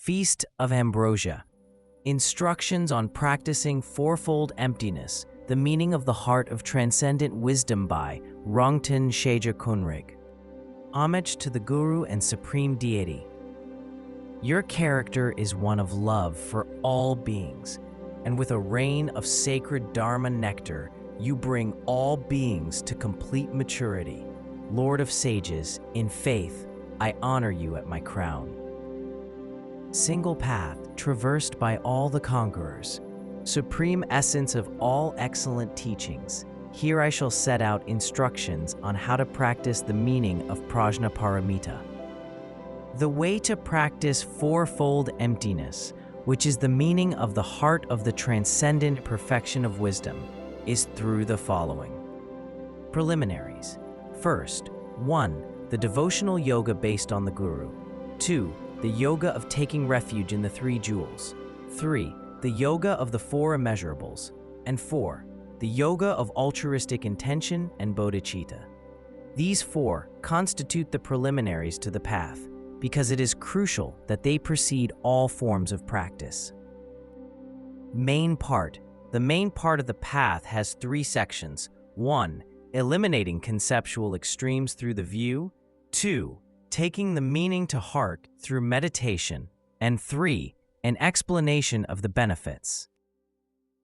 Feast of Ambrosia. Instructions on Practicing Fourfold Emptiness, the Meaning of the Heart of Transcendent Wisdom by Rongtön Sheja Künrig. Homage to the Guru and Supreme Deity. Your character is one of love for all beings, and with a rain of sacred Dharma nectar, you bring all beings to complete maturity. Lord of sages, in faith, I honor you at my crown. Single path, traversed by all the conquerors. Supreme essence of all excellent teachings. Here I shall set out instructions on how to practice the meaning of Prajnaparamita. The way to practice fourfold emptiness, which is the meaning of the heart of the transcendent perfection of wisdom, is through the following. Preliminaries. First, 1. The devotional yoga based on the Guru. 2. The yoga of taking refuge in the three jewels. 3. The yoga of the four immeasurables. And 4. The yoga of altruistic intention and bodhicitta. These four constitute the preliminaries to the path, because it is crucial that they precede all forms of practice. Main part. The main part of the path has three sections. 1. Eliminating conceptual extremes through the view. 2. Taking the meaning to heart through meditation. And 3. An explanation of the benefits.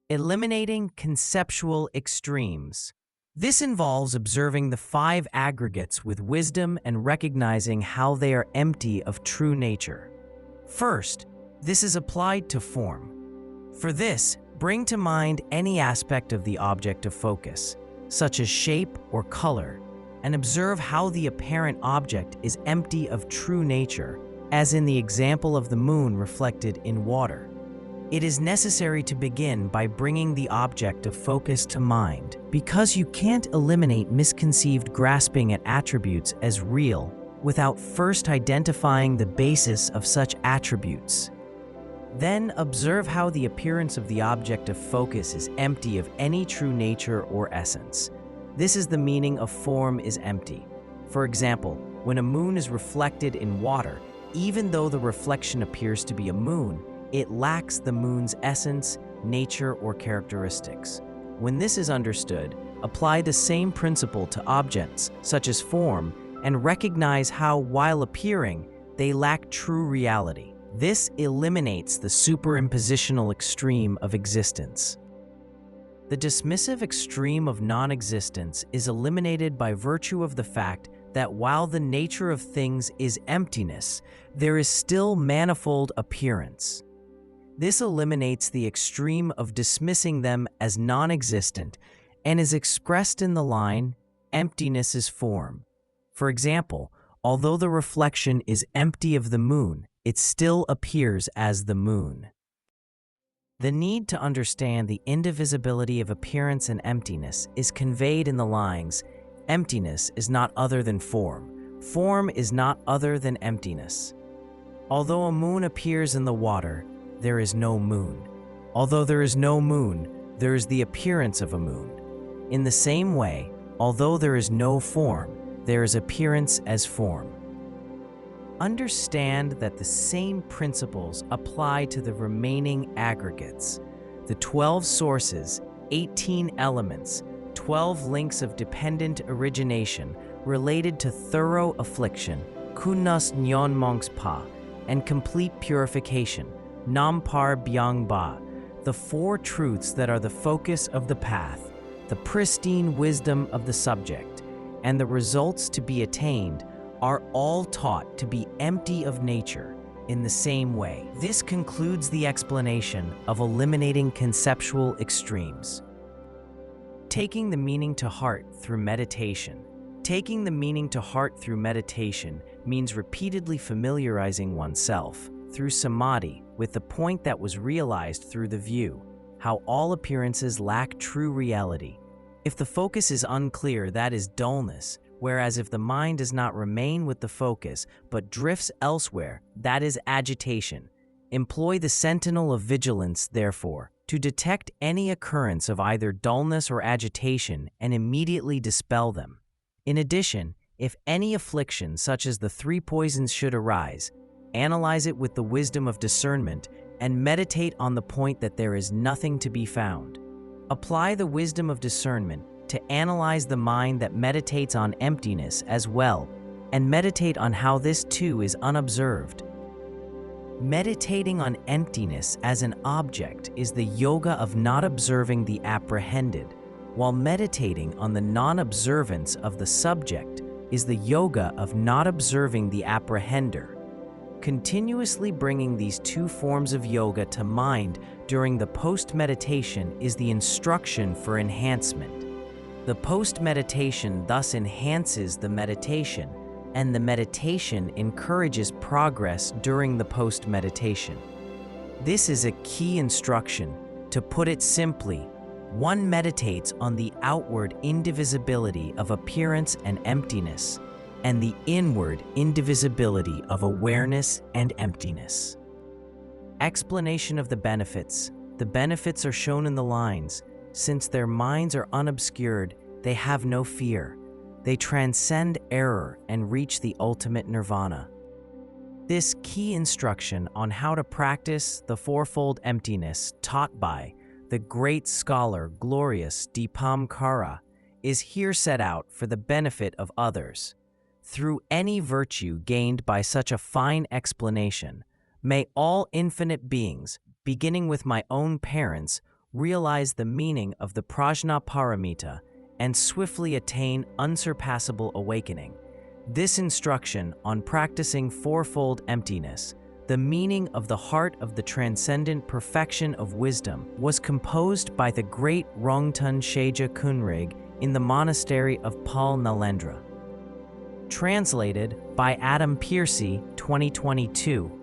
Eliminating conceptual extremes. This involves observing the five aggregates with wisdom and recognizing how they are empty of true nature. First, this is applied to form. For this, bring to mind any aspect of the object of focus, such as shape or color, and observe how the apparent object is empty of true nature, as in the example of the moon reflected in water. It is necessary to begin by bringing the object of focus to mind, because you can't eliminate misconceived grasping at attributes as real without first identifying the basis of such attributes. Then observe how the appearance of the object of focus is empty of any true nature or essence. This is the meaning of form is empty. For example, when a moon is reflected in water, even though the reflection appears to be a moon, it lacks the moon's essence, nature, or characteristics. When this is understood, apply the same principle to objects, such as form, and recognize how, while appearing, they lack true reality. This eliminates the superimpositional extreme of existence. The dismissive extreme of non-existence is eliminated by virtue of the fact that while the nature of things is emptiness, there is still manifold appearance. This eliminates the extreme of dismissing them as non-existent and is expressed in the line, emptiness is form. For example, although the reflection is empty of the moon, it still appears as the moon. The need to understand the indivisibility of appearance and emptiness is conveyed in the lines, emptiness is not other than form. Form is not other than emptiness. Although a moon appears in the water, there is no moon. Although there is no moon, there is the appearance of a moon. In the same way, although there is no form, there is appearance as form. Understand that the same principles apply to the remaining aggregates. The 12 sources, 18 elements, 12 links of dependent origination related to thorough affliction, kunas nyon mongs pa, and complete purification, nampar byang ba, the four truths that are the focus of the path, the pristine wisdom of the subject, and the results to be attained are all taught to be empty of nature in the same way. This concludes the explanation of eliminating conceptual extremes. Taking the meaning to heart through meditation. Taking the meaning to heart through meditation means repeatedly familiarizing oneself through samadhi with the point that was realized through the view, how all appearances lack true reality. If the focus is unclear, that is dullness, whereas if the mind does not remain with the focus but drifts elsewhere, that is agitation. Employ the sentinel of vigilance, therefore, to detect any occurrence of either dullness or agitation and immediately dispel them. In addition, if any affliction such as the three poisons should arise, analyze it with the wisdom of discernment, and meditate on the point that there is nothing to be found. Apply the wisdom of discernment to analyze the mind that meditates on emptiness as well, and meditate on how this too is unobserved. Meditating on emptiness as an object is the yoga of not observing the apprehended, while meditating on the non-observance of the subject is the yoga of not observing the apprehender. Continuously bringing these two forms of yoga to mind during the post-meditation is the instruction for enhancement. The post-meditation thus enhances the meditation, and the meditation encourages progress during the post-meditation. This is a key instruction. To put it simply, one meditates on the outward indivisibility of appearance and emptiness, and the inward indivisibility of awareness and emptiness. Explanation of the benefits. The benefits are shown in the lines. Since their minds are unobscured, they have no fear. They transcend error and reach the ultimate nirvana. This key instruction on how to practice the fourfold emptiness taught by the great scholar glorious Dipamkara is here set out for the benefit of others. Through any virtue gained by such a fine explanation, may all infinite beings, beginning with my own parents, realize the meaning of the Prajnaparamita and swiftly attain unsurpassable awakening. This instruction on practicing fourfold emptiness, the meaning of the heart of the transcendent perfection of wisdom, was composed by the great Rongtön Sheja Künrig in the monastery of Pal Nalendra. Translated by Adam Piercy, 2022.